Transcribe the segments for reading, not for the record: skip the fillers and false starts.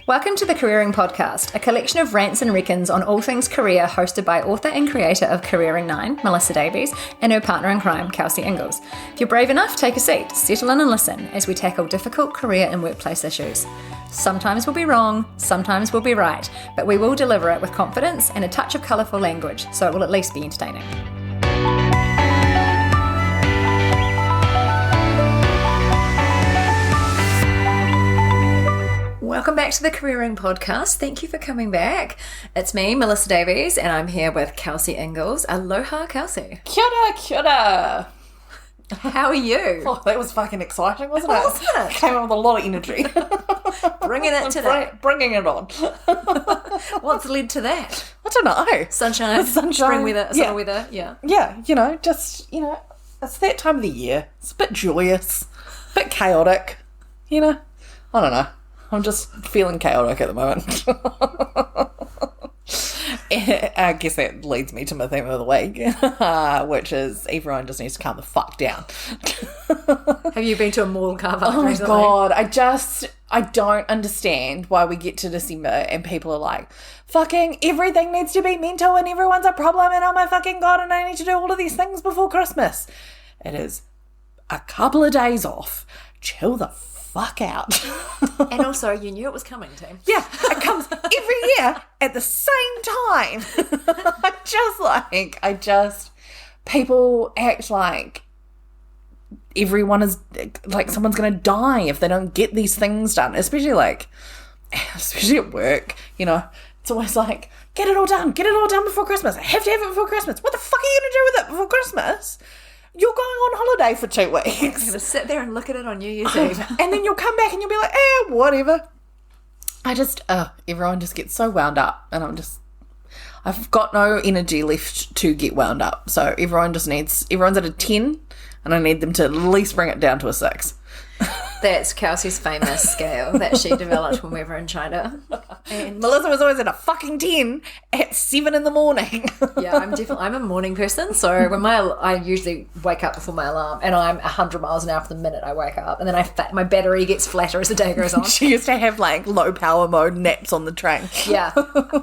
Welcome to the Careering Podcast, a collection of rants and reckons on all things career, hosted by author and creator of Careering 9, Melissa Davies, and her partner in crime, Kelsey Ingalls. If you're brave enough, take a seat, settle in and listen as we tackle difficult career and workplace issues. Sometimes we'll be wrong, sometimes we'll be right, but we will deliver it with confidence and a touch of colourful language, so it will at least be entertaining. Welcome back to the Careering Podcast. Thank you for coming back. It's me, Melissa Davies, and I'm here with Kelsey Ingalls. Aloha, Kelsey. Kia ora, kia ora. How are you? Oh, that was fucking exciting, wasn't it? Wasn't it? Came on with a lot of energy. Bringing it today. Bringing it on. What's led to that? I don't know. Sunshine, spring weather, summer weather, yeah. Yeah, it's that time of the year. It's a bit joyous, a bit chaotic, I don't know. I'm just feeling chaotic at the moment. I guess that leads me to my theme of the week, which is everyone just needs to calm the fuck down. Have you been to a mall car park recently? Oh my God, I don't understand why we get to December and people are like, fucking everything needs to be mental and everyone's a problem and oh my fucking God and I need to do all of these things before Christmas. It is a couple of days off. Chill the fuck out. And also, you knew it was coming, team. Yeah, it comes every year at the same time. People act like everyone is, like someone's going to die if they don't get these things done, especially at work, It's always like, get it all done before Christmas. I have to have it before Christmas. What the fuck are you going to do with it before Christmas? You're going on holiday for 2 weeks. You're going to sit there and look at it on New Year's Eve. And then you'll come back and you'll be like, whatever. Everyone just gets so wound up. And I've got no energy left to get wound up. So everyone's at a 10 and I need them to at least bring it down to a 6. That's Kelsey's famous scale that she developed when we were in China. And Melissa was always at a fucking 10 at 7 in the morning. Yeah, I'm a morning person. So when I usually wake up before my alarm and I'm 100 miles an hour for the minute I wake up. And then my battery gets flatter as the day goes on. She used to have like low power mode naps on the train. Yeah,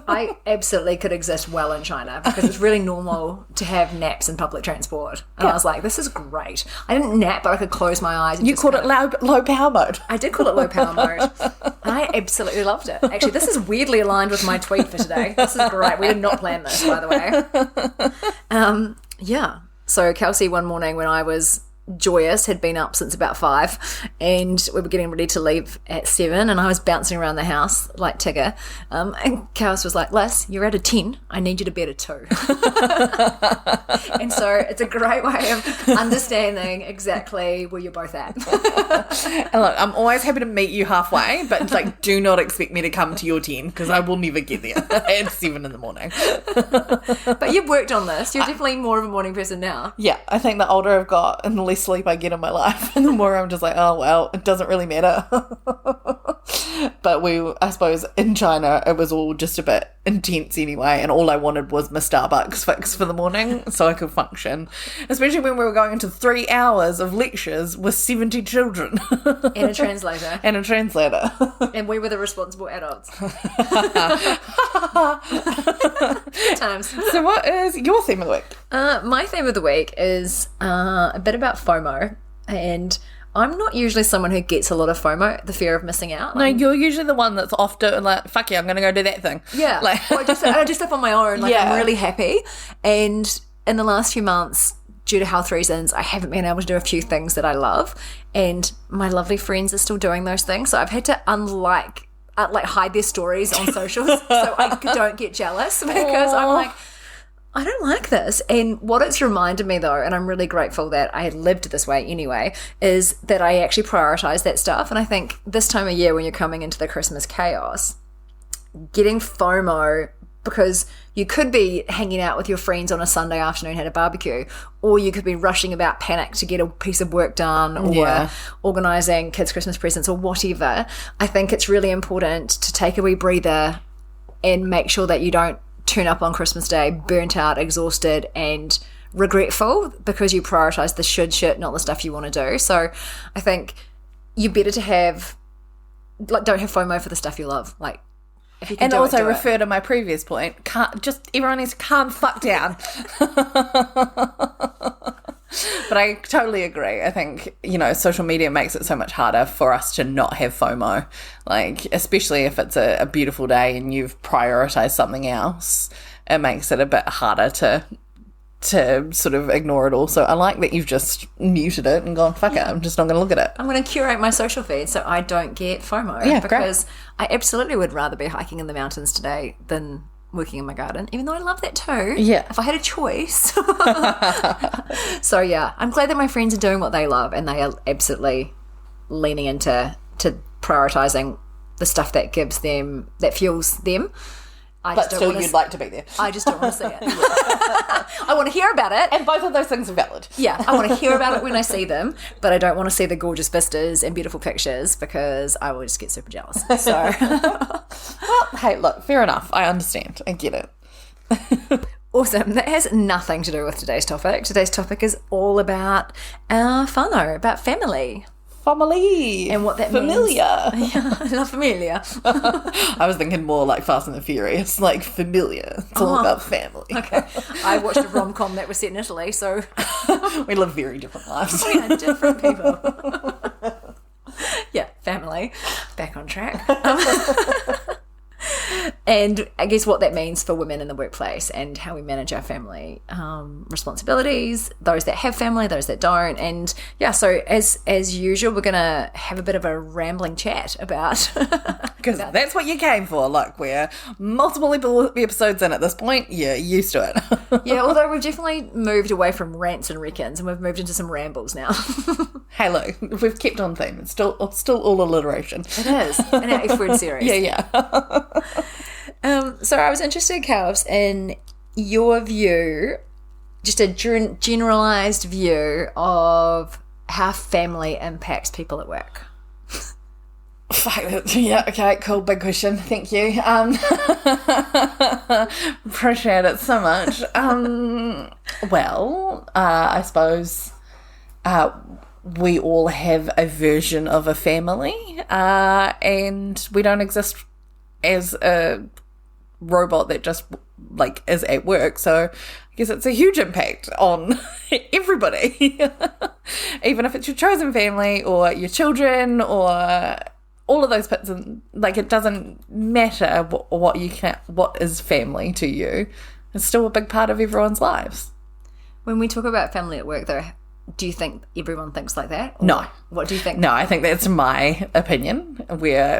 I absolutely could exist well in China because it's really normal to have naps in public transport. And I was like, this is great. I didn't nap, but I could close my eyes. And you called it low power mode. I did call it low power mode. And I absolutely loved it. Actually, this is weirdly aligned with my tweet for today. This is great. We did not plan this, by the way. Yeah. So Kelsey, one morning when I was joyous, had been up since about 5 and we were getting ready to leave at 7 and I was bouncing around the house like Tigger, and Kelsey was like, Liz, you're at a 10, I need you to be at a 2. And so it's a great way of understanding exactly where you're both at. And look, I'm always happy to meet you halfway, but do not expect me to come to your 10 because I will never get there at 7 in the morning. But you've worked on this. You're definitely more of a morning person now. Yeah, I think the older I've got and the less sleep I get in my life and the more I'm just like, oh well, it doesn't really matter. But I suppose in China it was all just a bit intense anyway, and all I wanted was my Starbucks fix for the morning so I could function, especially when we were going into 3 hours of lectures with 70 children and a translator and we were the responsible adults. Times. So what is your theme of the week? My theme of the week is a bit about FOMO, and I'm not usually someone who gets a lot of FOMO, the fear of missing out. No, you're usually the one that's off doing like, fuck yeah, I'm going to go do that thing. Yeah. Well, I just up on my own. I'm really happy. And in the last few months, due to health reasons, I haven't been able to do a few things that I love. And my lovely friends are still doing those things. So I've had to hide their stories on socials so I don't get jealous because I'm like, I don't like this. And what it's reminded me though, and I'm really grateful that I had lived this way anyway, is that I actually prioritize that stuff. And I think this time of year when you're coming into the Christmas chaos, getting FOMO, because you could be hanging out with your friends on a Sunday afternoon at a barbecue, or you could be rushing about panic to get a piece of work done, or organising kids' Christmas presents or whatever. I think it's really important to take a wee breather and make sure that you don't turn up on Christmas Day burnt out, exhausted and regretful because you prioritise the should shit, not the stuff you want to do. So I think you're better to have like, don't have FOMO for the stuff you love. Like, if you can And do also it, do refer it. to my previous point. Everyone needs to calm the fuck down. But I totally agree. I think, social media makes it so much harder for us to not have FOMO. Like, especially if it's a beautiful day and you've prioritized something else, it makes it a bit harder to sort of ignore it all. So I like that you've just muted it and gone, fuck it, I'm just not going to look at it. I'm going to curate my social feed so I don't get FOMO. Yeah, because I absolutely would rather be hiking in the mountains today than working in my garden, even though I love that too. Yeah. If I had a choice. So yeah, I'm glad that my friends are doing what they love and they are absolutely leaning into prioritizing the stuff that fuels them. But still, you'd like to be there. I just don't want to see it. I want to hear about it. And both of those things are valid. Yeah, I want to hear about it when I see them, but I don't want to see the gorgeous vistas and beautiful pictures because I will just get super jealous. So, Well, hey, look, fair enough. I understand. I get it. awesome. That has nothing to do with today's topic. Today's topic is all about our whānau, about family. Family. And what that familia. means. Yeah, la familia. I was thinking more like Fast and the Furious, like familia. It's all about family. Okay. I watched a rom-com that was set in Italy, so We live very different lives. we are different people. Yeah, family. Back on track. And I guess what that means for women in the workplace and how we manage our family responsibilities, those that have family, those that don't. And yeah, so as usual, we're going to have a bit of a rambling chat about... Because that's what you came for. Look, we're multiple episodes in at this point. You're used to it. Yeah, although we've definitely moved away from rants and reckons and we've moved into some rambles now. Hey, look, we've kept on theme. It's still all alliteration. It is, in our F-word series. Yeah. So I was interested, Calves, in your view, just a generalised view of how family impacts people at work. Yeah, okay, cool, big question. Thank you. Appreciate it so much. Well, I suppose we all have a version of a family, and we don't exist as a robot that just like is at work. So I guess it's a huge impact on everybody, even if it's your chosen family or your children or all of those bits. And like, it doesn't matter what is family to you. It's still a big part of everyone's lives. When we talk about family at work, though, do you think everyone thinks like that? Or No. What do you think? No, I think that's my opinion,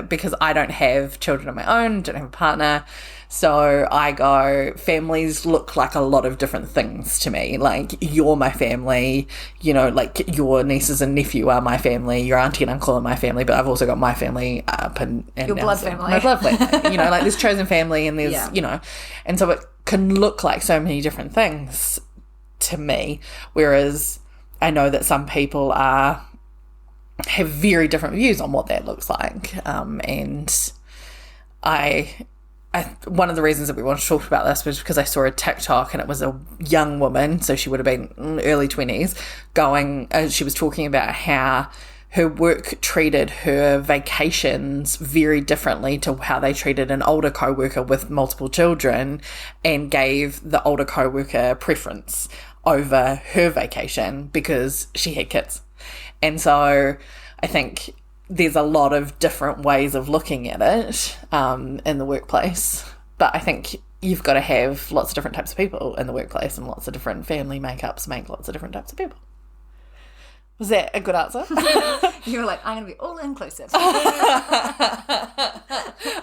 because I don't have children of my own, don't have a partner, so I go, families look like a lot of different things to me. Like, you're my family, like your nieces and nephew are my family, your auntie and uncle are my family, but I've also got my family up and your blood family. My blood family. Like there's chosen family and there's, and so it can look like so many different things to me, whereas I know that some people have very different views on what that looks like. And I one of the reasons that we wanted to talk about this was because I saw a TikTok and it was a young woman, so she would have been early 20s, she was talking about how her work treated her vacations very differently to how they treated an older co-worker with multiple children, and gave the older co-worker preference over her vacation because she had kids. And so I think there's a lot of different ways of looking at it in the workplace. But I think you've got to have lots of different types of people in the workplace, and lots of different family makeups make lots of different types of people. Was that a good answer? You were like, I'm going to be all inclusive. I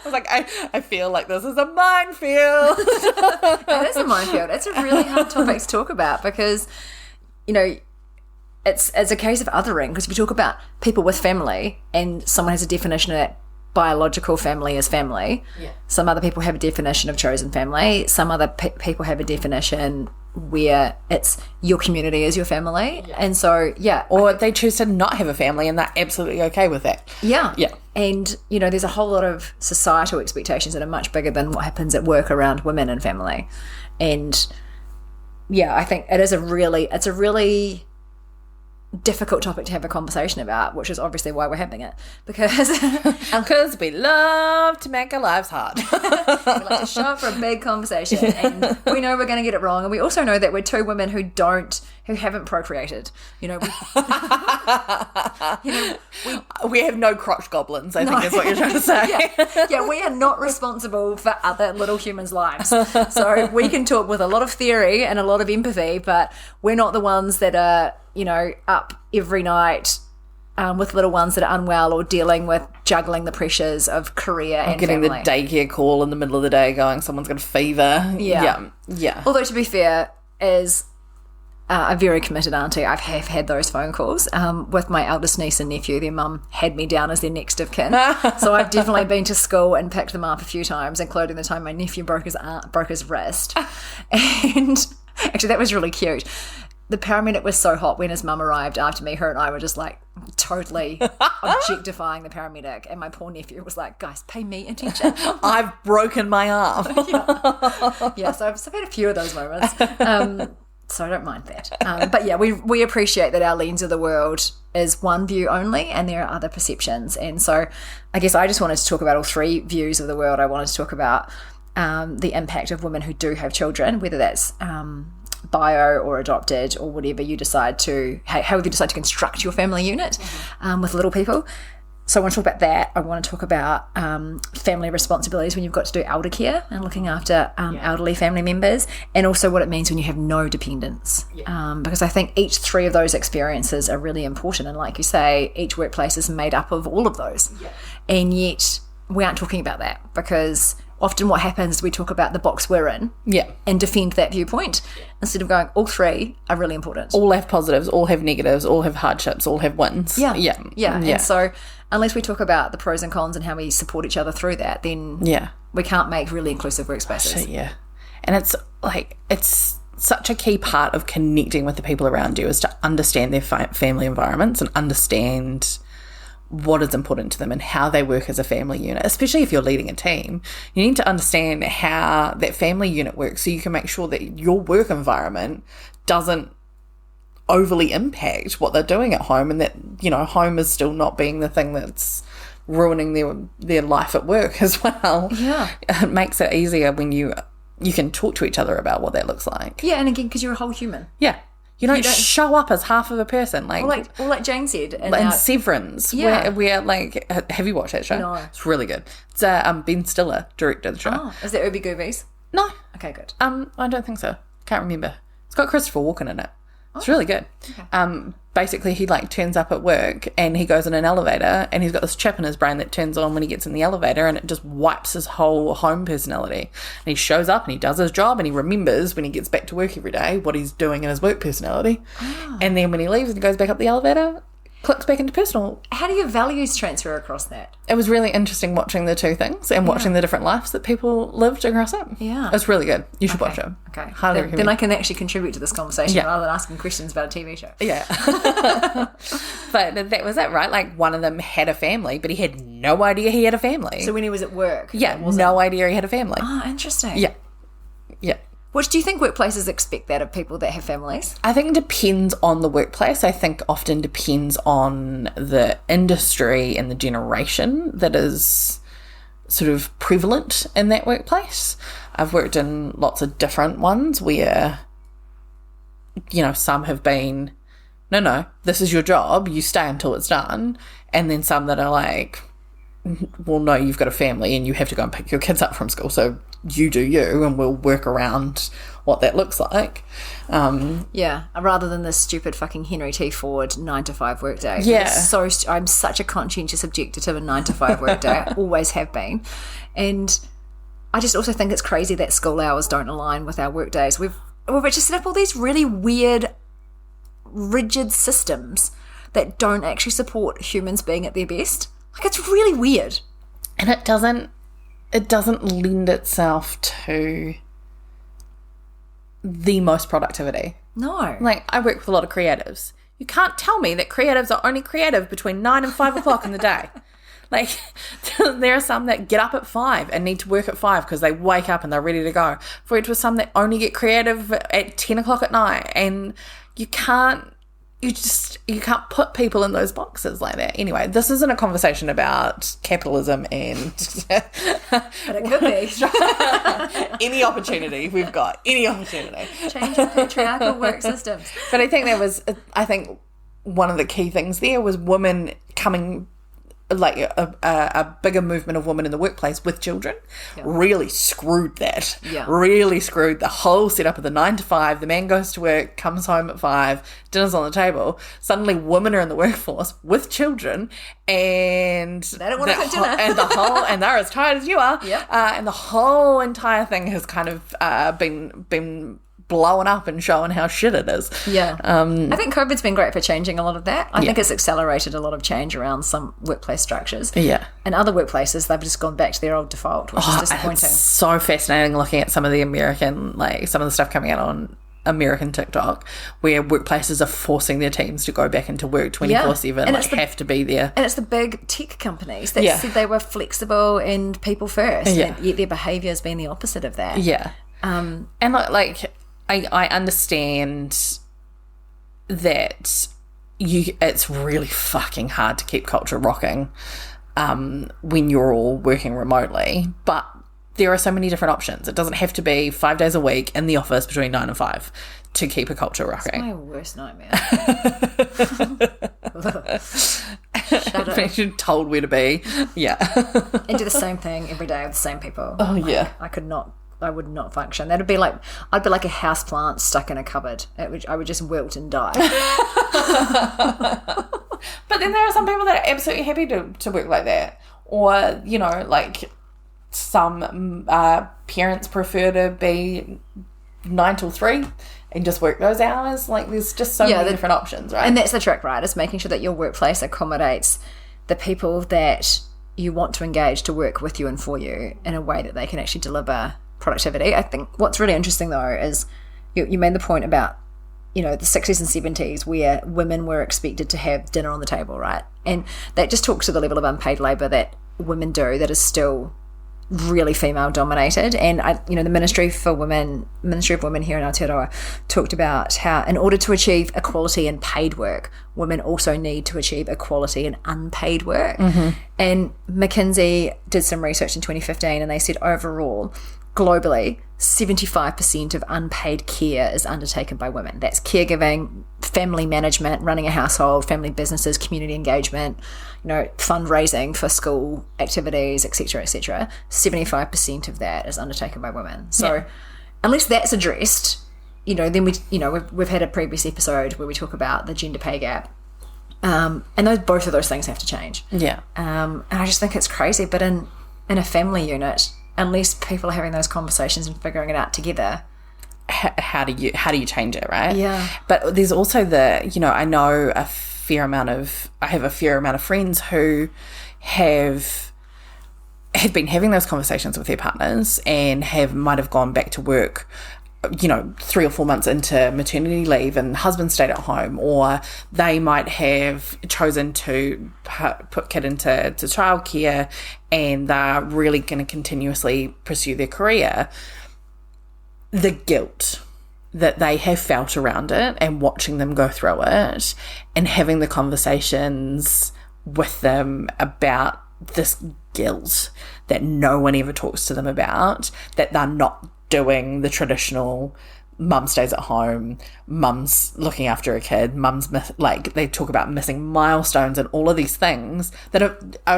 was like, I feel like this is a minefield. It is a minefield. It's a really hard topic to talk about because, it's a case of othering. Because if you talk about people with family and someone has a definition of that biological family as family, some other people have a definition of chosen family, some other people have a definition where it's your community is your family. And so, or they choose to not have a family and they're absolutely okay with that. Yeah. And, there's a whole lot of societal expectations that are much bigger than what happens at work around women and family. And, I think it's a really difficult topic to have a conversation about, which is obviously why we're having it, because we love to make our lives hard. we like to show up for a big conversation, and we know we're going to get it wrong, and we also know that we're two women who haven't procreated. We have no crotch goblins, I think is what you're trying to say. yeah, we are not responsible for other little humans' lives, so we can talk with a lot of theory and a lot of empathy, but we're not the ones that are up every night with little ones that are unwell or dealing with juggling the pressures of career and getting family. the daycare call in the middle of the day going, someone's got a fever. Yeah. Although, to be fair, as a very committed auntie, I have had those phone calls with my eldest niece and nephew. Their mum had me down as their next of kin. So I've definitely been to school and picked them up a few times, including the time my nephew broke his wrist. And actually, that was really cute. The paramedic was so hot when his mum arrived after me. Her and I were just like totally objectifying the paramedic. And my poor nephew was like, guys, pay me attention. I've broken my arm. Yeah, so I've had a few of those moments. So I don't mind that. But yeah, we appreciate that our lens of the world is one view only and there are other perceptions. And so I guess I just wanted to talk about all three views of the world. I wanted to talk about the impact of women who do have children, whether that's bio or adopted or whatever you decide to, however you decide to construct your family unit with little people. So I want to talk about that. I want to talk about family responsibilities when you've got to do elder care and looking after elderly family members, and also what it means when you have no dependents. Because I think each three of those experiences are really important. And like you say, each workplace is made up of all of those. And yet we aren't talking about that, because often what happens is we talk about the box we're in and defend that viewpoint instead of going, all three are really important. All have positives, all have negatives, all have hardships, all have wins. Yeah. And so unless we talk about the pros and cons and how we support each other through that, then we can't make really inclusive workspaces. And it's like, it's such a key part of connecting with the people around you is to understand their family environments and understand what is important to them and how they work as a family unit, especially if you're leading a team. You need to understand how that family unit works so you can make sure that your work environment doesn't overly impact what they're doing at home, and that, home is still not being the thing that's ruining their life at work as well. It makes it easier when you can talk to each other about what that looks like. And again, because you're a whole human. You don't show up as half of a person. Like Jane said. And Severance. Where like, have you watched that show? No. It's really good. It's Ben Stiller directed the show. Oh, is that Ooby Goobies? No. Okay, good. I don't think so. Can't remember. It's got Christopher Walken in it. It's really good. Okay. Basically, he turns up at work and he goes in an elevator and he's got this chip in his brain that turns on when he gets in the elevator, and it just wipes his whole home personality. And he shows up and he does his job and he remembers when he gets back to work every day what he's doing in his work personality. And then when he leaves and goes back up the elevator, clicks back into personal. How do your values transfer across that? It was really interesting watching the two things and watching the different lives that people lived across it. It's really good. You should watch it. Okay. Highly recommend. Then I can actually contribute to this conversation rather than asking questions about a TV show. But that was it, right? Like, one of them had a family, but he had no idea he had a family. So when he was at work? No idea he had a family. Oh, interesting. Yeah. Which do you think workplaces expect that of people that have families? I think it depends on the workplace. I think often depends on the industry and the generation that is sort of prevalent in that workplace. I've worked in lots of different ones where, some have been, no, this is your job, you stay until it's done. And then some that are like, well, no, you've got a family and you have to go and pick your kids up from school, so you do you and we'll work around what that looks like. Rather than this stupid fucking Henry T. Ford 9-to-5 workday. I'm such a conscientious objector to a 9-to-5 workday. I always have been. And I just also think it's crazy that school hours don't align with our work days. We've just set up all these really weird, rigid systems that don't actually support humans being at their best. Like, it's really weird. And it doesn't lend itself to the most productivity. No. Like, I work with a lot of creatives. You can't tell me that creatives are only creative between 9 and 5 o'clock in the day. Like, there are some that get up at 5 and need to work at 5 because they wake up and they're ready to go. For it was some that only get creative at 10 o'clock at night. And you can't you can't put people in those boxes like that. Anyway, this isn't a conversation about capitalism and But it could be. any opportunity we've got, any opportunity. Changing patriarchal work systems. But I think one of the key things there was women coming, like a bigger movement of women in the workplace with children really screwed that. Yeah. Really screwed the whole setup of the 9 to 5. The man goes to work, comes home at 5, dinner's on the table. Suddenly women are in the workforce with children and they don't want to cook dinner. And they're as tired as you are. Yep. And the whole entire thing has kind of been blowing up and showing how shit it is. Yeah. I think COVID's been great for changing a lot of that. I think it's accelerated a lot of change around some workplace structures. Yeah. And other workplaces, they've just gone back to their old default, which is disappointing. It's so fascinating looking at some of the American, like some of the stuff coming out on American TikTok, where workplaces are forcing their teams to go back into work 24/7, and have to be there. And it's the big tech companies that said they were flexible and people first, and yet their behaviour has been the opposite of that. Yeah. And I understand that it's really fucking hard to keep culture rocking when you're all working remotely, but there are so many different options. It doesn't have to be 5 days a week in the office between 9 and 5 to keep a culture rocking. It's my worst nightmare. Shut up. You're told where to be. Yeah. And do the same thing every day with the same people. Oh, yeah. I would not function. I'd be like a house plant stuck in a cupboard. I would just wilt and die. But then there are some people that are absolutely happy to work like that. Or, like some parents prefer to be 9 till 3 and just work those hours. Like there's just so many different options, right? And that's the trick, right? It's making sure that your workplace accommodates the people that you want to engage to work with you and for you in a way that they can actually deliver productivity. I think what's really interesting though is you made the point about the 60s and 70s where women were expected to have dinner on the table, right? And that just talks to the level of unpaid labour that women do that is still really female dominated. And the Ministry of Women here in Aotearoa talked about how in order to achieve equality in paid work, women also need to achieve equality in unpaid work. Mm-hmm. And McKinsey did some research in 2015 and they said overall globally 75% of unpaid care is undertaken by women. That's caregiving, family management, running a household, family businesses, community engagement, fundraising for school activities, etc., etc. 75% of that is undertaken by women. So unless that's addressed, then we've had a previous episode where we talk about the gender pay gap. And both of those things have to change. Yeah. And I just think it's crazy. But in a family unit, unless people are having those conversations and figuring it out together, how do you change it, right? Yeah. But there's also I know I have a fair amount of friends who have been having those conversations with their partners and might have gone back to work 3 or 4 months into maternity leave and husband stayed at home, or they might have chosen to put kid into childcare and they're really going to continuously pursue their career. The guilt that they have felt around it and watching them go through it and having the conversations with them about this guilt that no one ever talks to them about, that they're not doing the traditional mum stays at home, mum's looking after a kid, they talk about missing milestones and all of these things that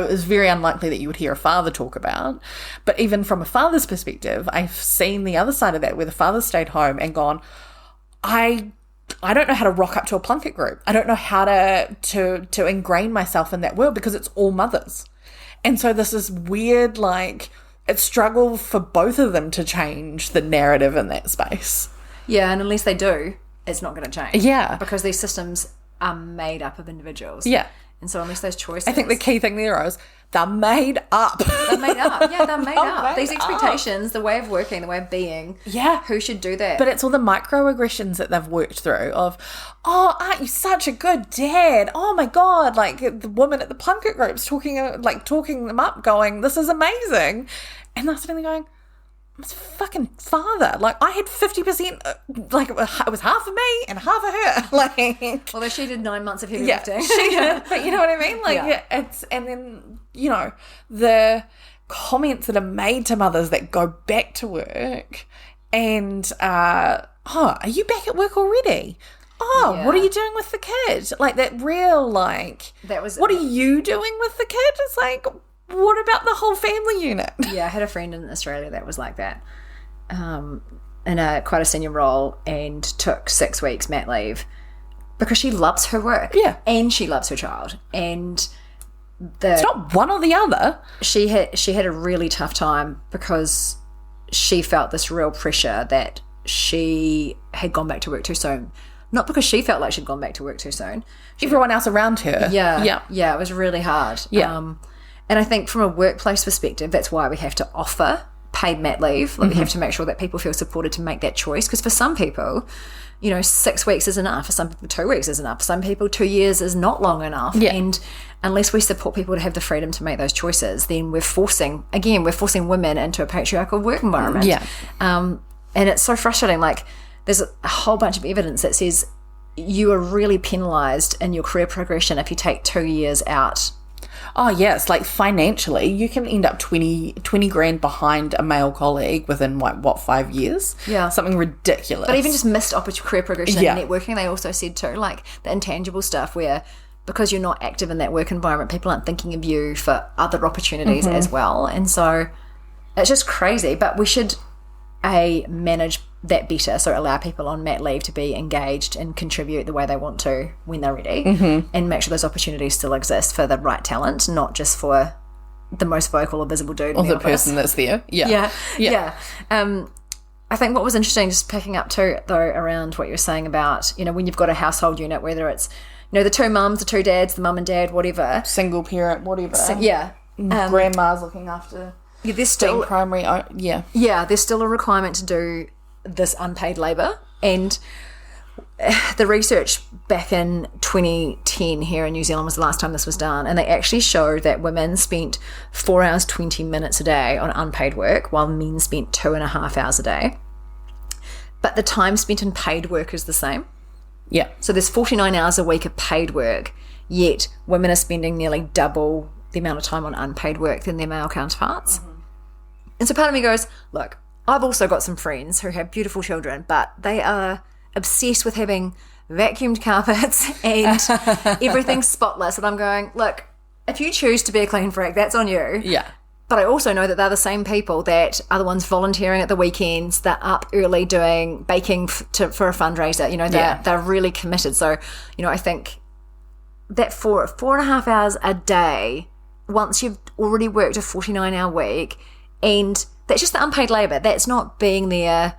is very unlikely that you would hear a father talk about. But even from a father's perspective, I've seen the other side of that where the father stayed home and gone, I don't know how to rock up to a Plunkett group. I don't know how to ingrain myself in that world because it's all mothers. And so this is weird, it's struggle for both of them to change the narrative in that space. Yeah, and unless they do, it's not going to change. Yeah. Because these systems are made up of individuals. Yeah. And so unless those choices... I think the key thing there is they're made up. They're made up. Yeah, they're made up. These expectations, the way of working, the way of being. Yeah. Who should do that? But it's all the microaggressions that they've worked through of, oh, aren't you such a good dad? Oh my God. The woman at the Plunkett groups talking them up going, this is amazing. And they're sitting there going, fucking father. Like, I had 50%, like, it was half of me and half of her. Like, although she did 9 months of heavy yeah, lifting. she did, but you know what I mean? Like, Yeah. and then, you know, the comments that are made to mothers that go back to work and, are you back at work already? Oh, Yeah. what are you doing with the kid? Like, that real, like, That was- what are you doing with the kid? It's like, what about the whole family unit? Yeah, I had a friend in Australia that was like that, in quite a senior role, and took 6 weeks mat leave because she loves her work. Yeah. And she loves her child. And It's not one or the other. she had a really tough time because she felt this real pressure that she had gone back to work too soon. Not because she felt like she'd gone back to work too soon. Everyone else around her. Yeah, it was really hard. Yeah. And I think from a workplace perspective, that's why we have to offer paid mat leave. Like, we have to make sure that people feel supported to make that choice. Because for some people, 6 weeks is enough. For some people, 2 weeks is enough. For some people, 2 years is not long enough. Yeah. And unless we support people to have the freedom to make those choices, then we're forcing women into a patriarchal work environment. Yeah. And it's so frustrating. Like, there's a whole bunch of evidence that says you are really penalised in your career progression if you take 2 years out. Oh, yeah. It's like financially, you can end up 20 grand behind a male colleague within, 5 years? Yeah. Something ridiculous. But even just missed career progression Yeah. and networking, they also said too, like the intangible stuff where because you're not active in that work environment, people aren't thinking of you for other opportunities as well. And so it's just crazy. But we should, manage that better, so allow people on mat leave to be engaged and contribute the way they want to when they're ready, and make sure those opportunities still exist for the right talent, not just for the most vocal or visible dude Or in the the office. person that's there. Yeah. Yeah. I think what was interesting, just picking up too, though, around what you're saying about, when you've got a household unit, whether it's, the two mums, the two dads, the mum and dad, whatever. Single parent, whatever. Yeah. Grandma's looking after There's being still, primary. Yeah. there's still a requirement to do this unpaid labour. And the research back in 2010 here in New Zealand was the last time this was done, and they actually showed that women spent 4 hours 20 minutes a day on unpaid work, while men spent 2.5 hours a day. But the time spent in paid work is the same. Yeah. So there's 49 hours a week of paid work, yet women are spending nearly double the amount of time on unpaid work than their male counterparts. And so part of me goes, look, I've also got some friends who have beautiful children, but they are obsessed with having vacuumed carpets and everything spotless. And I'm going, look, if you choose to be a clean freak, that's on you. Yeah. But I also know that they're the same people that are the ones volunteering at the weekends, they're up early doing baking for a fundraiser. They're really committed. So, I think that 4.5 hours a day, once you've already worked a 49-hour week, and that's just the unpaid labour. That's not being there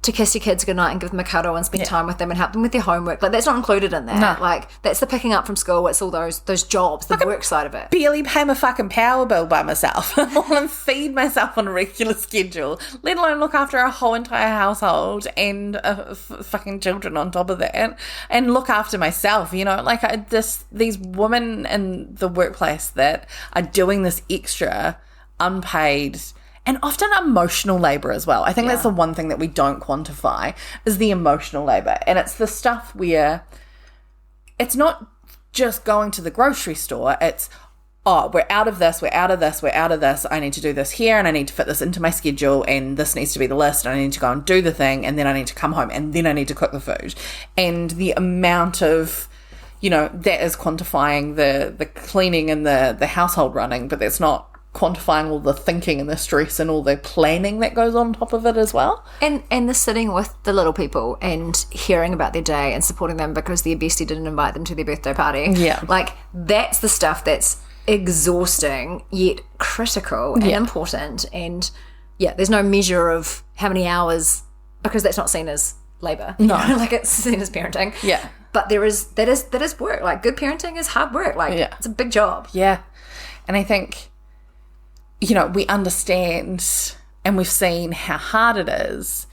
to kiss your kids goodnight and give them a cuddle and spend time with them and help them with their homework. Like, that's not included in that. No. Like, that's the picking up from school. It's all those jobs, the work side of it. Barely pay my fucking power bill by myself and feed myself on a regular schedule, let alone look after a whole entire household and fucking children on top of that, and look after myself. These women in the workplace that are doing this extra unpaid and often emotional labour as well. I think that's the one thing that we don't quantify, is the emotional labour. And it's the stuff where it's not just going to the grocery store. It's, we're out of this, we're out of this, we're out of this. I need to do this here and I need to fit this into my schedule and this needs to be the list and I need to go and do the thing and then I need to come home and then I need to cook the food. And the amount of, that is quantifying the cleaning and the household running, but that's not quantifying all the thinking and the stress and all the planning that goes on top of it as well. And the sitting with the little people and hearing about their day and supporting them because their bestie didn't invite them to their birthday party. Yeah. Like, that's the stuff that's exhausting yet critical and important. And there's no measure of how many hours, because that's not seen as labour. No. Like, it's seen as parenting. Yeah. But that is work. Like, good parenting is hard work. Like, it's a big job. Yeah. And I think, we understand and we've seen how hard it is,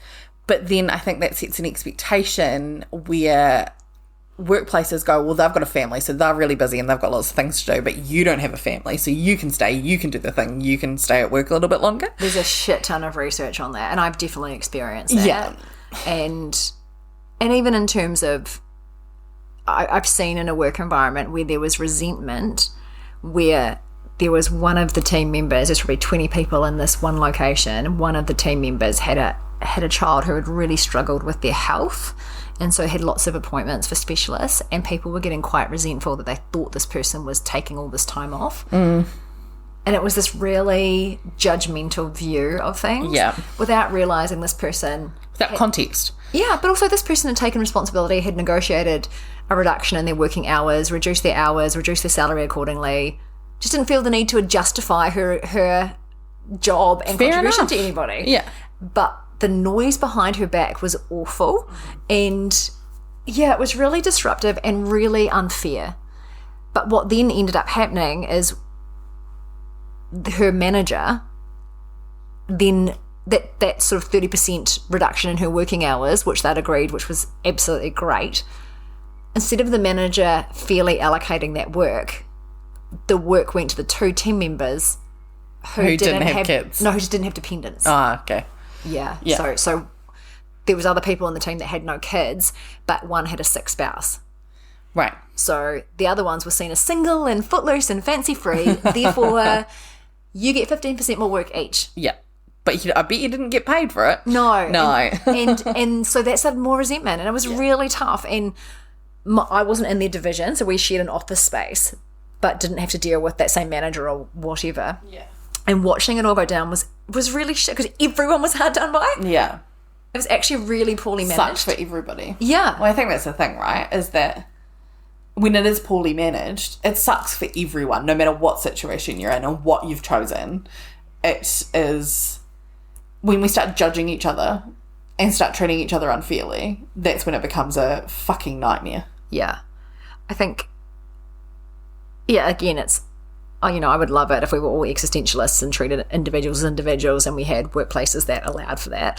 but then I think that sets an expectation where workplaces go, well, they've got a family, so they're really busy and they've got lots of things to do, but you don't have a family, so you can stay, you can do the thing, you can stay at work a little bit longer. There's a shit ton of research on that, and I've definitely experienced that. Yeah. And even in terms of, I've seen in a work environment where there was resentment, where there was one of the team members, there's probably 20 people in this one location, one of the team members had a child who had really struggled with their health, and so had lots of appointments for specialists, and people were getting quite resentful that they thought this person was taking all this time off. And it was this really judgmental view of things, without realising this person... Without context. Yeah, but also this person had taken responsibility, had negotiated a reduction in their working hours, reduced their salary accordingly, just didn't feel the need to justify her job and contribution to anybody. Yeah. But the noise behind her back was awful, and it was really disruptive and really unfair. But what then ended up happening is her manager then, that sort of 30% reduction in her working hours, which they'd agreed, which was absolutely great, instead of the manager fairly allocating that work, the work went to the 2 team members who didn't have kids. No, who just didn't have dependents. Ah, okay. Yeah. So there was other people in the team that had no kids, but one had a sick spouse. Right. So the other ones were seen as single and footloose and fancy-free. Therefore, you get 15% more work each. Yeah. But I bet you didn't get paid for it. No. And so that started more resentment, and it was really tough. And I wasn't in their division, so we shared an office space, but didn't have to deal with that same manager or whatever. Yeah. And watching it all go down was really shit, because everyone was hard done by. Yeah. It was actually really poorly managed. Sucked for everybody. Yeah. Well, I think that's the thing, right? Is that when it is poorly managed, it sucks for everyone, no matter what situation you're in or what you've chosen. It is when we start judging each other and start treating each other unfairly, that's when it becomes a fucking nightmare. Yeah. I think, again, it's, I would love it if we were all existentialists and treated individuals as individuals, and we had workplaces that allowed for that.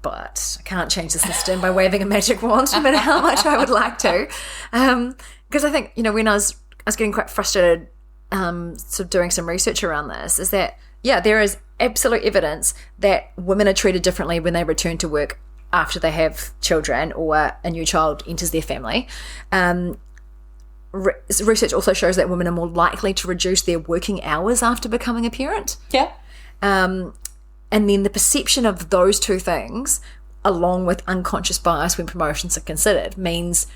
But I can't change the system by waving a magic wand, no matter how much I would like to. Because I think, when I was getting quite frustrated sort of doing some research around this, is that, there is absolute evidence that women are treated differently when they return to work after they have children or a new child enters their family. Research also shows that women are more likely to reduce their working hours after becoming a parent. Yeah. And then the perception of those two things, along with unconscious bias when promotions are considered, means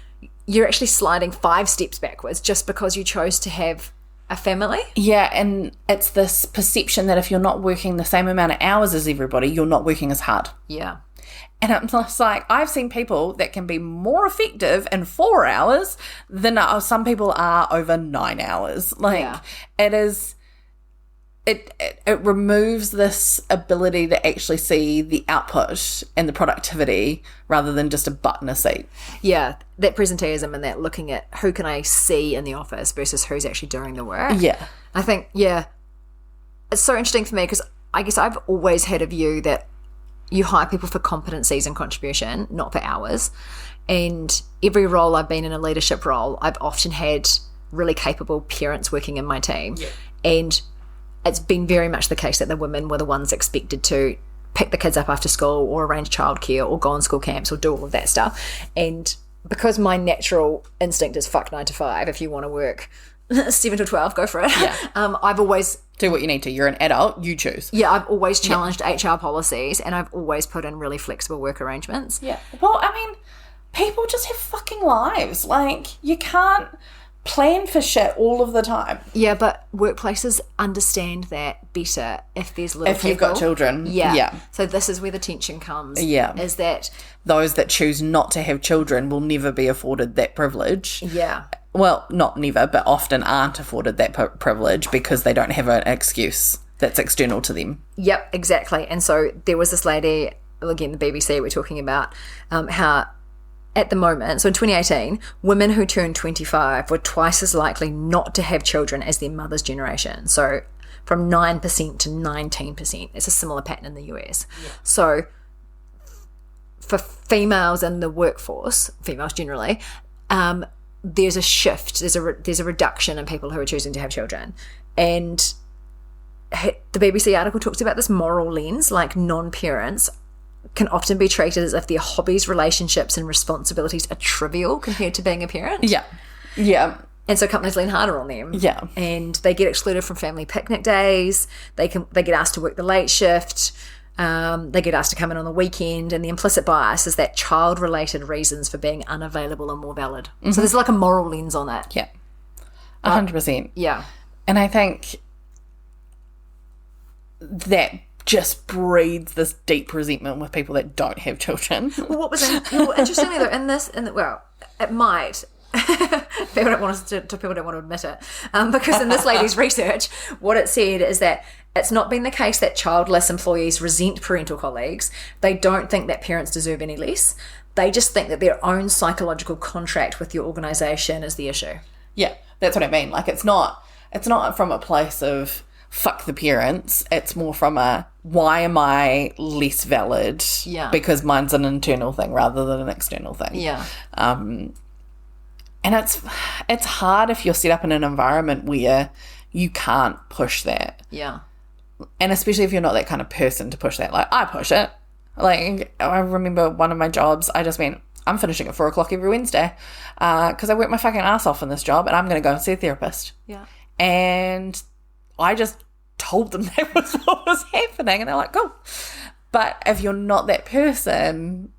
you're actually sliding 5 steps backwards just because you chose to have a family. Yeah, and it's this perception that if you're not working the same amount of hours as everybody, you're not working as hard. Yeah. And I'm just like, I've seen people that can be more effective in 4 hours than some people are over 9 hours. It is... It removes this ability to actually see the output and the productivity rather than just a butt in a seat. Yeah, that presenteeism and that looking at who can I see in the office versus who's actually doing the work. Yeah. I think, it's so interesting for me because I guess I've always had a view that you hire people for competencies and contribution, not for hours. And every role I've been in, a leadership role, I've often had really capable parents working in my team. Yeah. And it's been very much the case that the women were the ones expected to pick the kids up after school or arrange childcare or go on school camps or do all of that stuff. And because my natural instinct is fuck 9 to 5, if you want to work 7 to 12, go for it. Yeah. I've always... Do what you need to. You're an adult, you choose. Yeah, I've always challenged HR policies, and I've always put in really flexible work arrangements. Yeah. Well, I mean, people just have fucking lives. You can't plan for shit all of the time. Yeah, but workplaces understand that better if there's little people. If you've got children. Yeah. So this is where the tension comes. Yeah. Is that... Those that choose not to have children will never be afforded that privilege. Yeah. Well, not never, but often aren't afforded that privilege because they don't have an excuse that's external to them. Yep, exactly. And so there was this lady, again, the BBC we're talking about, how... At the moment, so in 2018, women who turned 25 were twice as likely not to have children as their mother's generation. So from 9% to 19%. It's a similar pattern in the US. Yeah. So for females in the workforce, females generally, there's a shift, there's a reduction in people who are choosing to have children. And the BBC article talks about this moral lens, like non-parents can often be treated as if their hobbies, relationships and responsibilities are trivial compared to being a parent. Yeah. And so companies lean harder on them. Yeah. And they get excluded from family picnic days. They get asked to work the late shift. They get asked to come in on the weekend. And the implicit bias is that child-related reasons for being unavailable are more valid. Mm-hmm. So there's like a moral lens on that. Yeah. 100%. Yeah. And I think that just breeds this deep resentment with people that don't have children. Well, what was interestingly though in this, it might. People don't want to admit it, because in this lady's research, what it said is that it's not been the case that childless employees resent parental colleagues. They don't think that parents deserve any less. They just think that their own psychological contract with your organisation is the issue. Yeah, that's what I mean. Like it's not from a place of fuck the parents. It's more from a why am I less valid? Yeah, because mine's an internal thing rather than an external thing. Yeah. And it's hard if you're set up in an environment where you can't push that. Yeah. And especially if you're not that kind of person to push that. Like, I push it. Like, I remember one of my jobs, I just went, I'm finishing at 4 o'clock every Wednesday because I work my fucking ass off in this job and I'm going to go and see a therapist. Yeah. And I just told them that was what was happening. And they're like, cool. But if you're not that person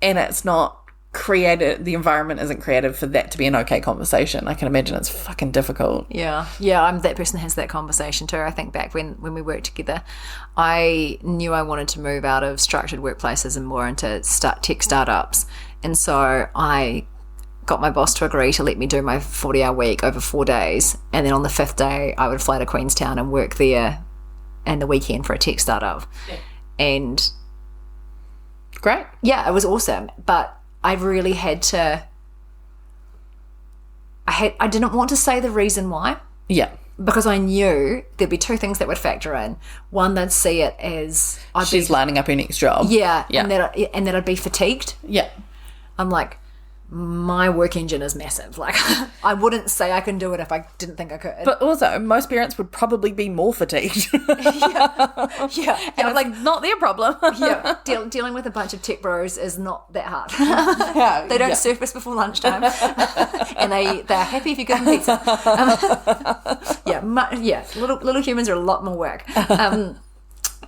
and it's not created, the environment isn't created for that to be an okay conversation, I can imagine it's fucking difficult. Yeah, I'm that person that has that conversation too. I think back when we worked together, I knew I wanted to move out of structured workplaces and more into tech startups, and so I got my boss to agree to let me do my 40-hour week over 4 days, and then on the 5th day I would fly to Queenstown and work there and the weekend for a tech startup. And great. Yeah, it was awesome, but I really had to, I didn't want to say the reason why. Yeah. Because I knew there'd be 2 things that would factor in. One, they'd see it as she's lining up her next job. Yeah. And that I'd be fatigued. Yeah. I'm like, my work engine is massive. Like, I wouldn't say I can do it if I didn't think I could. But also, most parents would probably be more fatigued. Yeah. And it's like, not their problem. Yeah. Dealing with a bunch of tech bros is not that hard. They don't surface before lunchtime. And they're happy if you give them pizza. Little humans are a lot more work.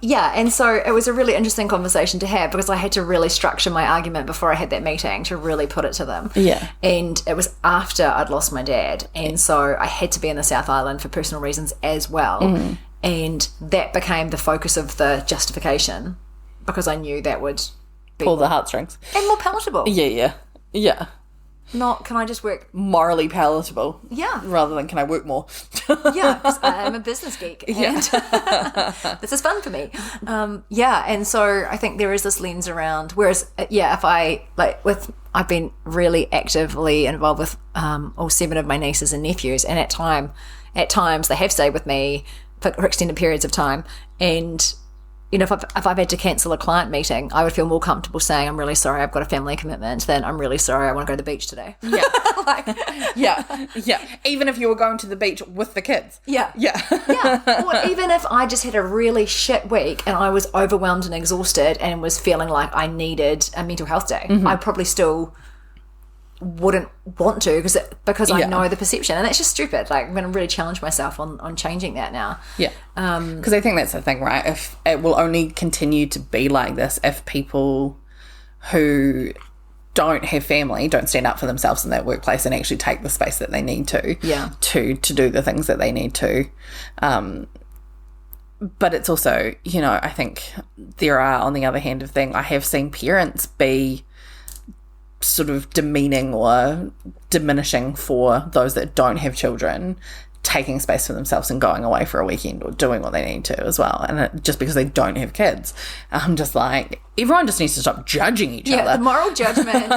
Yeah, and so it was a really interesting conversation to have because I had to really structure my argument before I had that meeting to really put it to them. Yeah. And it was after I'd lost my dad, and so I had to be in the South Island for personal reasons as well. Mm. And that became the focus of the justification because I knew that would be pull the heartstrings. And more palatable. Yeah. Not, can I just work... morally palatable. Yeah. Rather than, can I work more? Yeah, because I'm a business geek. And this is fun for me. And so I think there is this lens around, whereas, if I've been really actively involved with all 7 of my nieces and nephews, and at times they have stayed with me for extended periods of time, and... You know, if I've had to cancel a client meeting, I would feel more comfortable saying, I'm really sorry, I've got a family commitment, than I'm really sorry, I want to go to the beach today. Yeah. Yeah. Even if you were going to the beach with the kids. Yeah. Yeah. Or even if I just had a really shit week and I was overwhelmed and exhausted and was feeling like I needed a mental health day, I probably still wouldn't want to because I know the perception, and that's just stupid. Like, I'm going to really challenge myself on changing that now. Yeah. Because I think that's the thing, right? If it will only continue to be like this if people who don't have family don't stand up for themselves in that workplace and actually take the space that they need to to do the things that they need to. But it's also, you know, I think there are, on the other hand of thing, I have seen parents be sort of demeaning or diminishing for those that don't have children taking space for themselves and going away for a weekend or doing what they need to as well, and just because they don't have kids. I'm just like, everyone just needs to stop judging each other. The moral judgment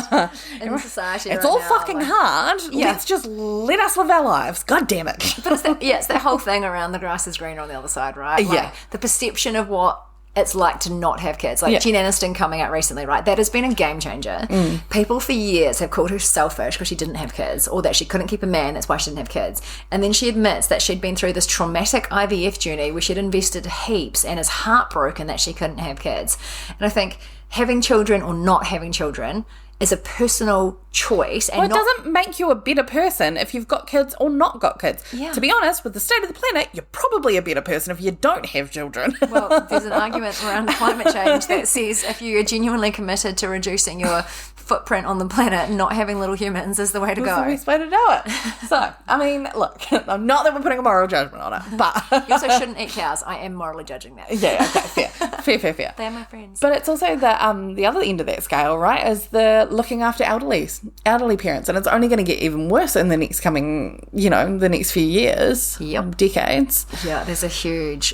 in society it's all fucking hard. Let's just let us live our lives. God damn it. But it's that whole thing around the grass is greener on the other side, right? Like, the perception of what it's like to not have kids. Like Jen Aniston coming out recently, right? That has been a game changer. People for years have called her selfish because she didn't have kids, or that she couldn't keep a man, that's why she didn't have kids. And then she admits that she'd been through this traumatic IVF journey where she'd invested heaps and is heartbroken that she couldn't have kids. And I think having children or not having children is a personal choice. And it doesn't make you a better person if you've got kids or not got kids. Yeah. To be honest, with the state of the planet, you're probably a better person if you don't have children. Well, there's an argument around climate change that says if you are genuinely committed to reducing your footprint on the planet, not having little humans is the way to go. That's the best way to do it. So, I mean, look, not that we're putting a moral judgment on it, but... You also shouldn't eat cows. I am morally judging that. Yeah, okay, fair. Fair. They're my friends. But it's also the other end of that scale, right, is the looking after elderly parents, and it's only going to get even worse in the next the next few years, decades. Yeah, there's a huge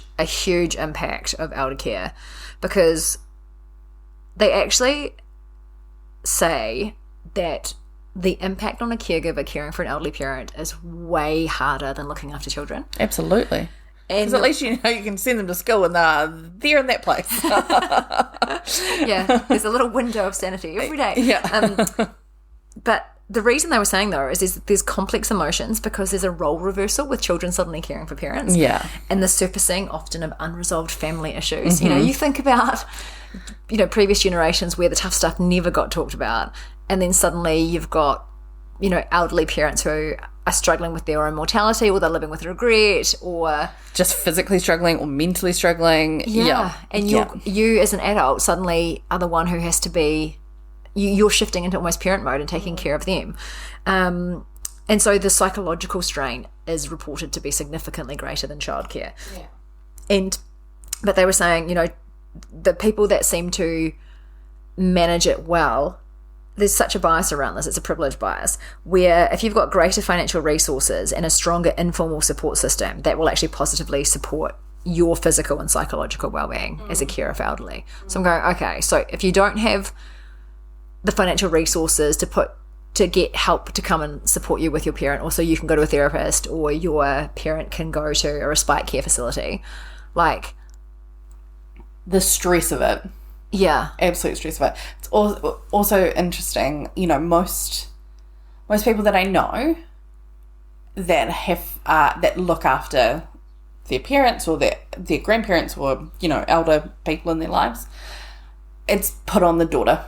impact of elder care, because they actually say that the impact on a caregiver caring for an elderly parent is way harder than looking after children. Absolutely. Because at least you can send them to school and they're in that place. Yeah, there's a little window of sanity every day. Yeah. But the reason they were saying, though, is there's complex emotions because there's a role reversal with children suddenly caring for parents. Yeah. And the surfacing often of unresolved family issues. You think about, previous generations where the tough stuff never got talked about, and then suddenly you've got, elderly parents who are struggling with their own mortality, or they're living with regret, or just physically struggling or mentally struggling. Yeah. And you as an adult suddenly are the one who has to be, you're shifting into almost parent mode and taking care of them. And so the psychological strain is reported to be significantly greater than childcare. Yeah. But they were saying, the people that seem to manage it well, there's such a bias around this, it's a privilege bias, where if you've got greater financial resources and a stronger informal support system, that will actually positively support your physical and psychological well-being as a carer for elderly. So I'm going, okay, so if you don't have the financial resources to get help to come and support you with your parent, or so you can go to a therapist, or your parent can go to a respite care facility, like the stress of it. Yeah. Absolute stress of it. It's also interesting, most people that I know that have that look after their parents or their grandparents or, elder people in their lives, it's put on the daughter.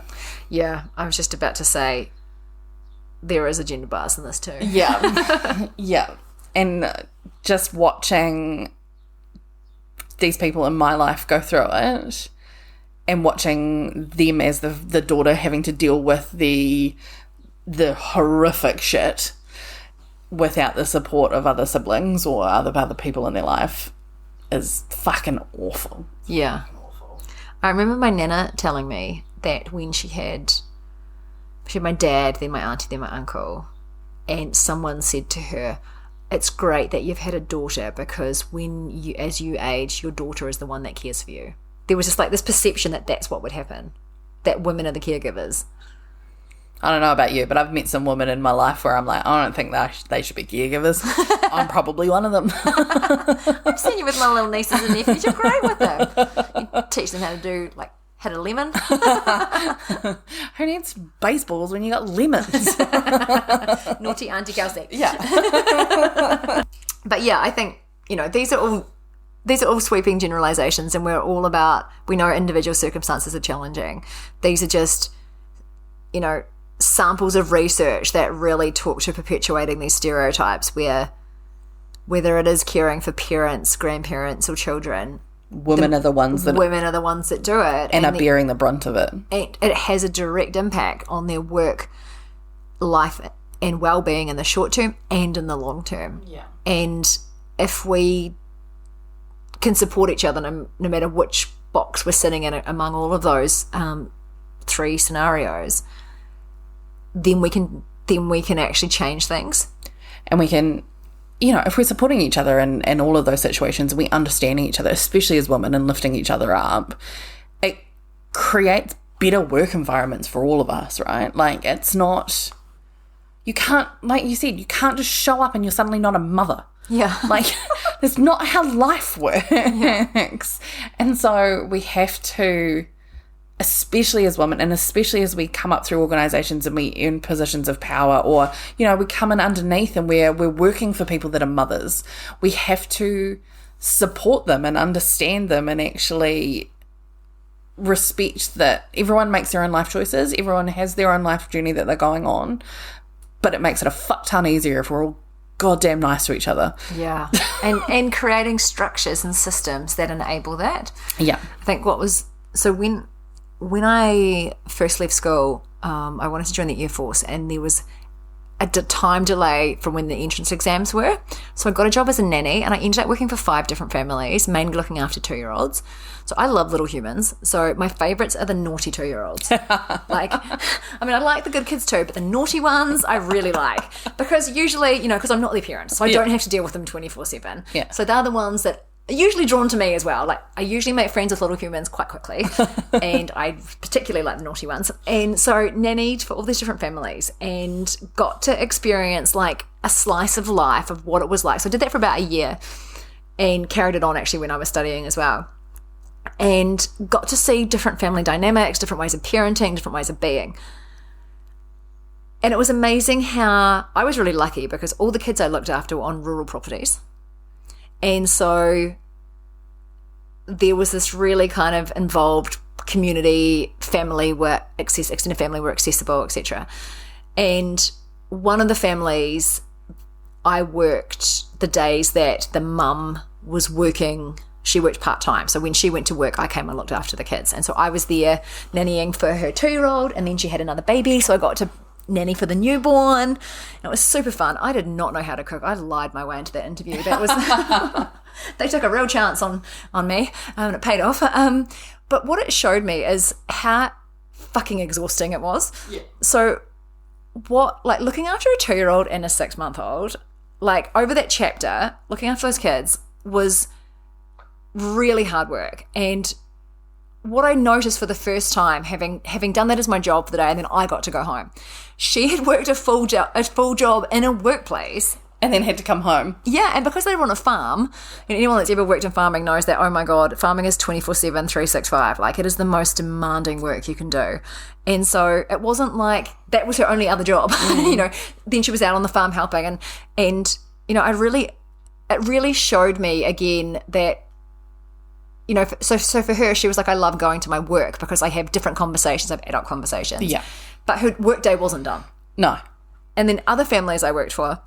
Yeah, I was just about to say there is a gender bias in this too. Yeah. Yeah. And just watching these people in my life go through it, and watching them as the daughter having to deal with the horrific shit without the support of other siblings or other people in their life is fucking awful. Yeah. Awful. I remember my nana telling me that when she had my dad, then my auntie, then my uncle, and someone said to her, it's great that you've had a daughter, because as you age, your daughter is the one that cares for you. There was just like this perception that that's what would happen, that women are the caregivers. I don't know about you, but I've met some women in my life where I'm like, I don't think they should be caregivers. I'm probably one of them. I've seen you with my little nieces and nephews. You're great with them. You teach them how to do, hit a lemon. Who needs baseballs when you got lemons? Naughty Auntie Kelsey. Yeah. But yeah, I think, these are all sweeping generalizations, and we know individual circumstances are challenging. These are just, samples of research that really talk to perpetuating these stereotypes where, whether it is caring for parents, grandparents, or children, women are the ones that do it and are bearing the brunt of it. It has a direct impact on their work, life, and well-being in the short term and in the long term. Yeah. And if we can support each other no matter which box we're sitting in among all of those three scenarios, then we can actually change things. And we can, if we're supporting each other in all of those situations, and we understanding each other, especially as women, and lifting each other up, it creates better work environments for all of us, right? Like, it's not, you can't, like you said, you can't just show up and you're suddenly not a mother. Yeah. Like, that's not how life works. Yeah. And so we have to, especially as women, and especially as we come up through organisations and we earn positions of power, or, you know, we come in underneath and we're working for people that are mothers, we have to support them and understand them and actually respect that everyone makes their own life choices, everyone has their own life journey that they're going on, but it makes it a fuck ton easier if we're all goddamn nice to each other. Yeah. and creating structures and systems that enable that. Yeah. I think so when I first left school, I wanted to join the Air Force, and there was a time delay from when the entrance exams were. So I got a job as a nanny, and I ended up working for 5 different families, mainly looking after 2-year-olds. So I love little humans. So my favourites are the naughty 2-year-olds. Like, I mean, I like the good kids too, but the naughty ones I really like. Because usually, you know, because I'm not their parent, so I don't have to deal with them 24/7. Yeah. So they're the ones that are usually drawn to me as well. Like, I usually make friends with little humans quite quickly, and I particularly like the naughty ones. And so nannied for all these different families and got to experience like a slice of life of what it was like. So I did that for about a year and carried it on actually when I was studying as well, and got to see different family dynamics, different ways of parenting, different ways of being. And it was amazing how I was really lucky because all the kids I looked after were on rural properties. And so there was this really kind of involved community, family were extended family were accessible, etc. And one of the families, I worked the days that the mum was working. She worked part-time. So when she went to work, I came and looked after the kids. And so I was there nannying for her 2-year-old, and then she had another baby. So I got to nanny for the newborn. And it was super fun. I did not know how to cook. I lied my way into that interview. That was they took a real chance on me, and it paid off. But what it showed me is how fucking exhausting it was. Yeah. So looking after a 2-year-old and a 6-month-old, like over that chapter, looking after those kids was really hard work. And what I noticed for the first time, having done that as my job for the day, and then I got to go home, she had worked a full job in a workplace. And then had to come home. Yeah, and because they were on a farm, and anyone that's ever worked in farming knows that, oh my God, farming is 24/7, 365. Like, it is the most demanding work you can do. And so it wasn't like that was her only other job. You know, then she was out on the farm helping. And you know, it really showed me again that, you know, so for her, she was like, I love going to my work because I have different conversations, I have adult conversations. Yeah. But her work day wasn't done. No. And then other families I worked for,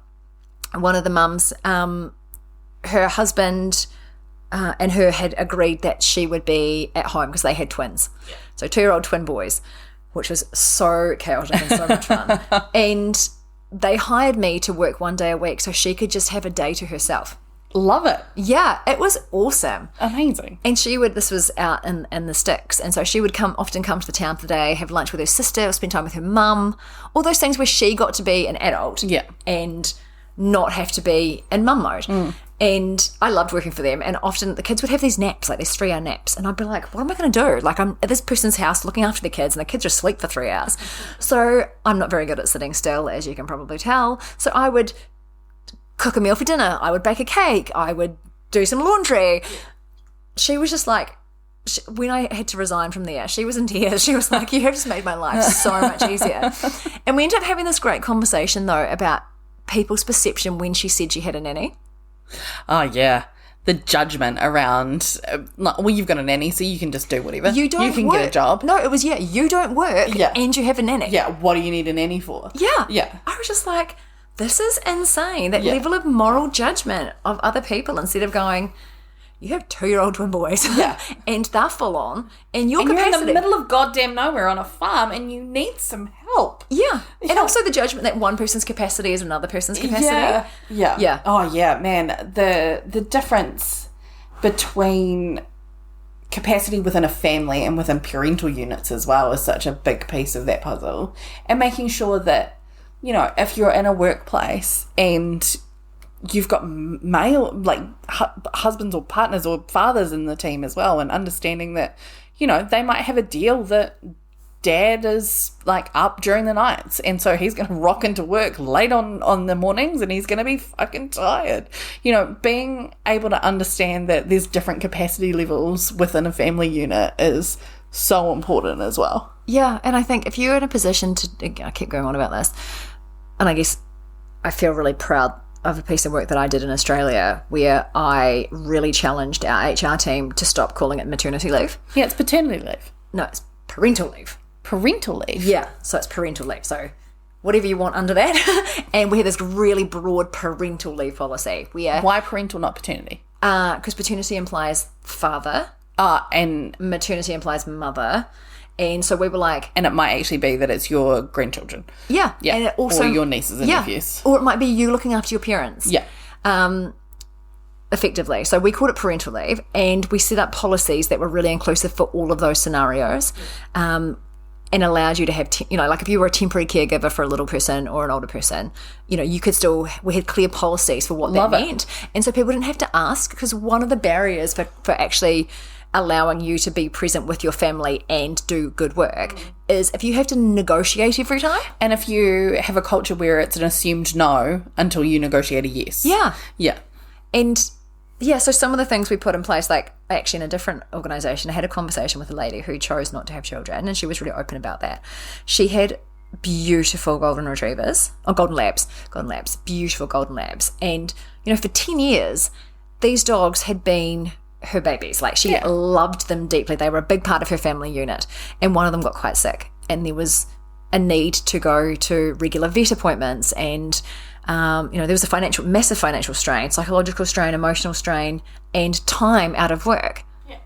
one of the mums, her husband and her had agreed that she would be at home because they had twins. Yeah. So 2-year-old twin boys, which was so chaotic and so much fun. And they hired me to work 1 day a week so she could just have a day to herself. Love it. Yeah, it was awesome. Amazing. And this was out in the sticks, and so she would often come to the town for the day, have lunch with her sister, spend time with her mum, all those things where she got to be an adult. Yeah. And not have to be in mum mode. And I loved working for them, and often the kids would have these naps, like these 3-hour naps, and I'd be like, what am I going to do? Like, I'm at this person's house looking after the kids, and the kids are asleep for 3 hours. So I'm not very good at sitting still, as you can probably tell. So I would cook a meal for dinner, I would bake a cake, I would do some laundry. She was just like, when I had to resign from there, she was in tears. She was like, you have just made my life so much easier. And we ended up having this great conversation though about people's perception when she said she had a nanny. Oh yeah, the judgment around well, you've got a nanny, so you can just do whatever. You can work. Get a job. No, it was you don't work, and you have a nanny. Yeah, what do you need a nanny for? Yeah. I was just like, this is insane, that level of moral judgment of other people, instead of going, you have 2-year-old twin boys, and they're full on, and you're in the middle of goddamn nowhere on a farm, and you need some help. Yeah. And also the judgment that one person's capacity is another person's capacity. Yeah. Oh yeah, man. The difference between capacity within a family and within parental units as well is such a big piece of that puzzle. And making sure that, you know, if you're in a workplace and you've got male, like husbands or partners or fathers in the team as well, and understanding that, you know, they might have a deal that dad is like up during the nights, and so he's going to rock into work late on the mornings, and he's going to be fucking tired. You know, being able to understand that there's different capacity levels within a family unit is so important as well. Yeah, and I think if you're in a position to, I keep going on about this, and I guess I feel really proud of a piece of work that I did in Australia where I really challenged our HR team to stop calling it maternity leave. Yeah, it's paternity leave. No, it's parental leave. Parental leave? Yeah, so it's parental leave. So whatever you want under that. And we have this really broad parental leave policy. Why parental, not paternity? Because paternity implies father. And maternity implies mother. And so we were like... And it might actually be that it's your grandchildren. Yeah. Yeah. And it also, or your nieces and nephews. Or it might be you looking after your parents. Yeah. Effectively. So we called it parental leave, and we set up policies that were really inclusive for all of those scenarios. And allowed you to have, like if you were a temporary caregiver for a little person or an older person, you could still, we had clear policies for what that meant. And so people didn't have to ask, because one of the barriers for actually allowing you to be present with your family and do good work is if you have to negotiate every time. And if you have a culture where it's an assumed no until you negotiate a yes. Yeah. Yeah. And yeah, so some of the things we put in place, like actually in a different organisation, I had a conversation with a lady who chose not to have children, and she was really open about that. She had beautiful golden retrievers, or golden labs, beautiful golden labs. And, for 10 years, these dogs had been her babies. Like, she loved them deeply. They were a big part of her family unit. And one of them got quite sick, and there was a need to go to regular vet appointments, and there was a massive financial strain, psychological strain, emotional strain, and time out of work. Yeah.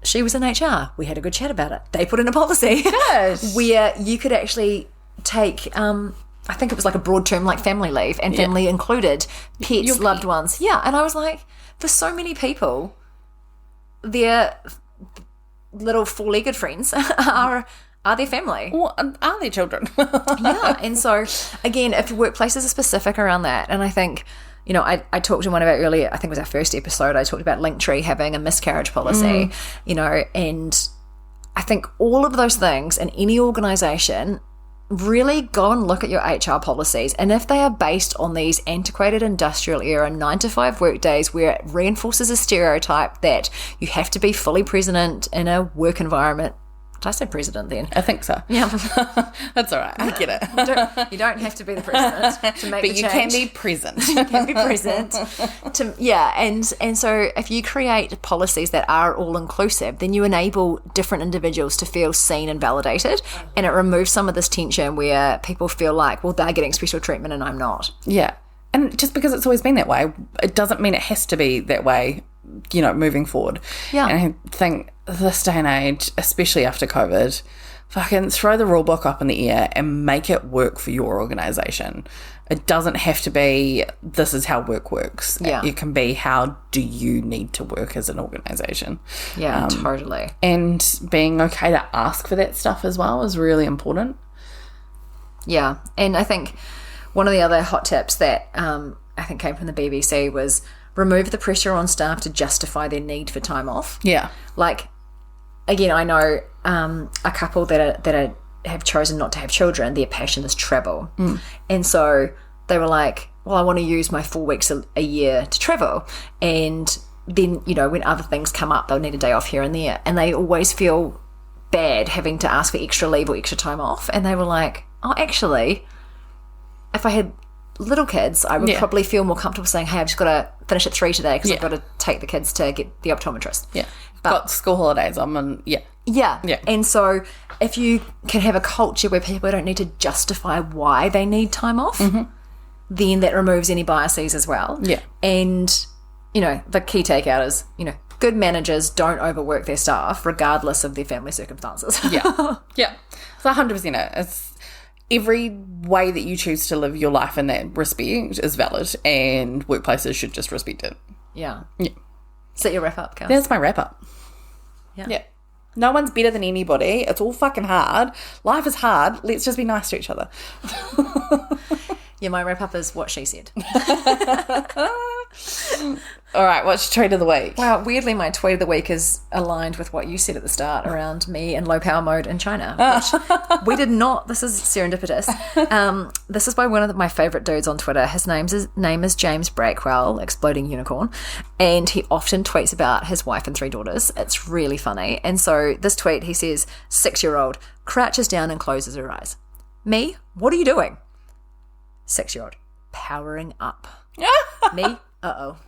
She was in HR. We had a good chat about it. They put in a policy where you could actually take, I think it was like a broad term like family leave, and family included pets, loved ones. Yeah, and I was like, for so many people, their little four-legged friends are their family. Or are their children? Yeah. And so, again, if workplaces are specific around that, and I think, I talked in one of our earlier, I think it was our first episode, I talked about Linktree having a miscarriage policy, and I think all of those things in any organisation, really go and look at your HR policies. And if they are based on these antiquated industrial era 9-to-5 work days where it reinforces a stereotype that you have to be fully present in a work environment. Did I say president then? I think so. Yeah. That's all right. I get it. You don't have to be the president to make the change. But you can be present. You can be present. And so if you create policies that are all-inclusive, then you enable different individuals to feel seen and validated, and it removes some of this tension where people feel like, well, they're getting special treatment and I'm not. Yeah. And just because it's always been that way, it doesn't mean it has to be that way, moving forward. Yeah. And I think this day and age, especially after COVID, fucking throw the rule book up in the air and make it work for your organisation. It doesn't have to be, this is how work works. Yeah. It can be, how do you need to work as an organisation? Yeah, totally. And being okay to ask for that stuff as well is really important. Yeah. And I think one of the other hot tips that I think came from the BBC was remove the pressure on staff to justify their need for time off. Yeah. Like, again, I know a couple that have chosen not to have children, their passion is travel. And so they were like, well, I want to use my 4 weeks a year to travel. And then, when other things come up, they'll need a day off here and there. And they always feel bad having to ask for extra leave or extra time off. And they were like, oh, actually, if I had little kids, I would probably feel more comfortable saying, hey, I've just got to finish at 3 today because I've got to take the kids to get the optometrist. Yeah. Got school holidays on, Yeah. And so if you can have a culture where people don't need to justify why they need time off, then that removes any biases as well. Yeah. And, the key takeout is, good managers don't overwork their staff regardless of their family circumstances. Yeah. Yeah. So 100% it's every way that you choose to live your life in that respect is valid, and workplaces should just respect it. Yeah. Yeah. Is that your wrap up, Kels? That's my wrap up. Yeah. Yeah. No one's better than anybody. It's all fucking hard. Life is hard. Let's just be nice to each other. Yeah, my wrap up is what she said. All right, what's your tweet of the week? Well, weirdly, my tweet of the week is aligned with what you said at the start around me and low power mode in China, which we did not. This is serendipitous. This is by one of my favourite dudes on Twitter. His name is James Breakwell, Exploding Unicorn, and he often tweets about his wife and 3 daughters. It's really funny. And so this tweet, he says, 6-year-old crouches down and closes her eyes. Me, what are you doing? 6-year-old, powering up. Me, uh-oh.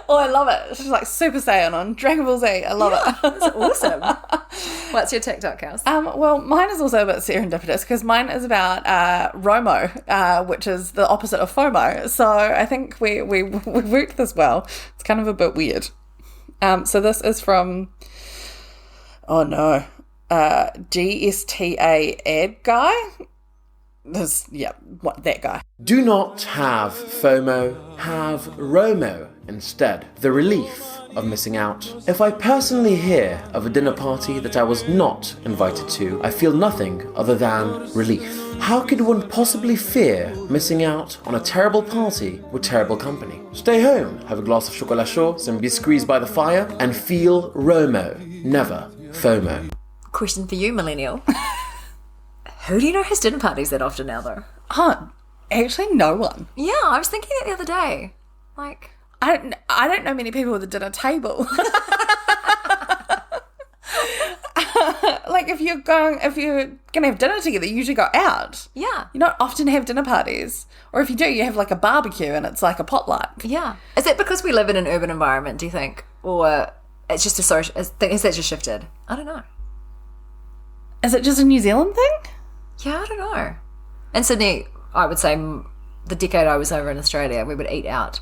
Oh, I love it. She's like Super Saiyan on Dragon Ball Z. I love it. That's awesome. What's your TikTok, Kels? Well, mine is also a bit serendipitous because mine is about ROMO, which is the opposite of FOMO. So I think we worked this well. It's kind of a bit weird. So this is from, GSTA ad guy. That guy. Do not have FOMO, have ROMO instead. The relief of missing out. If I personally hear of a dinner party that I was not invited to, I feel nothing other than relief. How could one possibly fear missing out on a terrible party with terrible company? Stay home, have a glass of chocolat chaud, some biscuits by the fire, and feel ROMO, never FOMO. Question for you, millennial. Who do you know has dinner parties that often now, though? Actually, no one. Yeah, I was thinking that the other day. Like, I don't know many people with a dinner table. Like, if you're gonna have dinner together, you usually go out. Yeah. You don't often have dinner parties, or if you do, you have like a barbecue and it's like a potluck. Yeah. Is that because we live in an urban environment? Do you think, or it's just a social? Has that just shifted? I don't know. Is it just a New Zealand thing? Yeah, I don't know. In Sydney, I would say the decade I was over in Australia, we would eat out.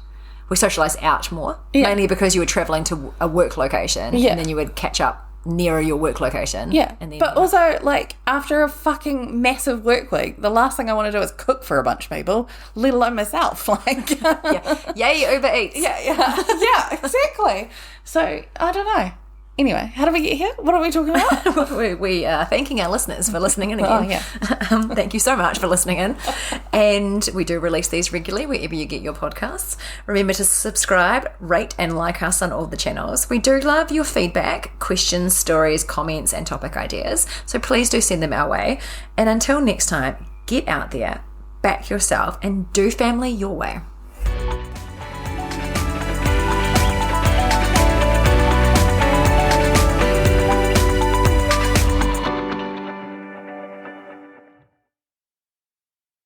We socialise out more, mainly because you were travelling to a work location, and then you would catch up nearer your work location. Yeah, and then but also, like, after a fucking massive work week, the last thing I want to do is cook for a bunch of people, let alone myself. Like, yay, Uber Eats. Yeah, exactly. So, I don't know. Anyway, how did we get here? What are we talking about? We are thanking our listeners for listening in again. Thank you so much for listening in. And we do release these regularly wherever you get your podcasts. Remember to subscribe, rate and like us on all the channels. We do love your feedback, questions, stories, comments and topic ideas. So please do send them our way. And until next time, get out there, back yourself and do family your way.